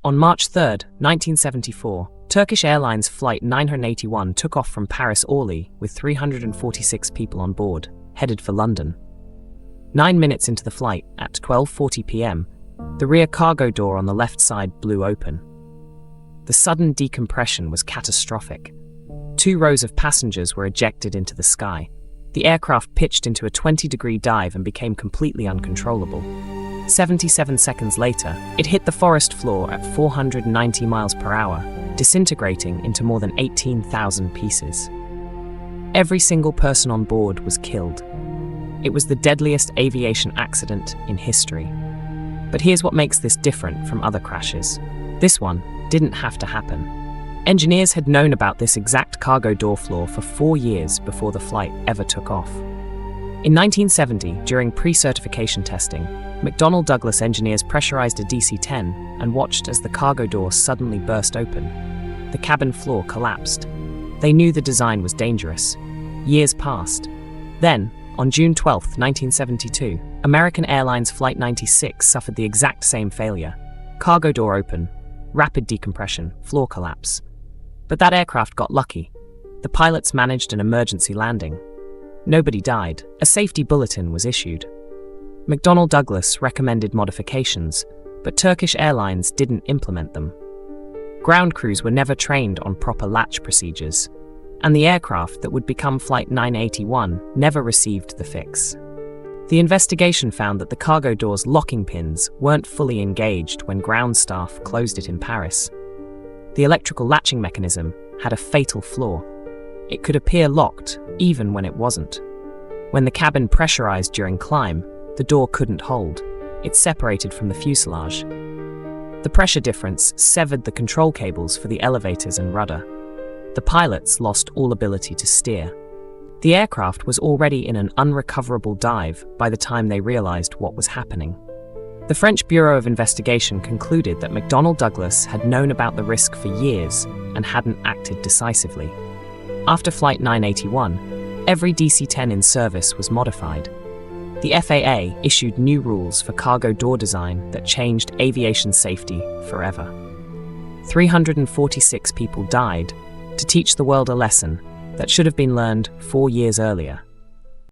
On March 3, 1974, Turkish Airlines Flight 981 took off from Paris Orly with 346 people on board, headed for London. 9 minutes into the flight, at 12:40 p.m., the rear cargo door on the left side blew open. The sudden decompression was catastrophic. 2 rows of passengers were ejected into the sky. The aircraft pitched into a 20-degree dive and became completely uncontrollable. 77 seconds later, it hit the forest floor at 490 miles per hour, disintegrating into more than 18,000 pieces. Every single person on board was killed. It was the deadliest aviation accident in history. But here's what makes this different from other crashes. This one didn't have to happen. Engineers had known about this exact cargo door flaw for 4 years before the flight ever took off. In 1970, during pre-certification testing, McDonnell Douglas engineers pressurized a DC-10 and watched as the cargo door suddenly burst open. The cabin floor collapsed. They knew the design was dangerous. Years passed. Then, on June 12, 1972, American Airlines Flight 96 suffered the exact same failure. Cargo door open, rapid decompression, floor collapse. But that aircraft got lucky. The pilots managed an emergency landing. Nobody died. A safety bulletin was issued. McDonnell Douglas recommended modifications, but Turkish Airlines didn't implement them. Ground crews were never trained on proper latch procedures, and the aircraft that would become Flight 981 never received the fix. The investigation found that the cargo door's locking pins weren't fully engaged when ground staff closed it in Paris. The electrical latching mechanism had a fatal flaw. It could appear locked, even when it wasn't. When the cabin pressurized during climb, the door couldn't hold. It separated from the fuselage. The pressure difference severed the control cables for the elevators and rudder. The pilots lost all ability to steer. The aircraft was already in an unrecoverable dive by the time they realized what was happening. The French Bureau of Investigation concluded that McDonnell Douglas had known about the risk for years and hadn't acted decisively. After Flight 981, every DC-10 in service was modified. The FAA issued new rules for cargo door design that changed aviation safety forever. 346 people died to teach the world a lesson that should have been learned 4 years earlier.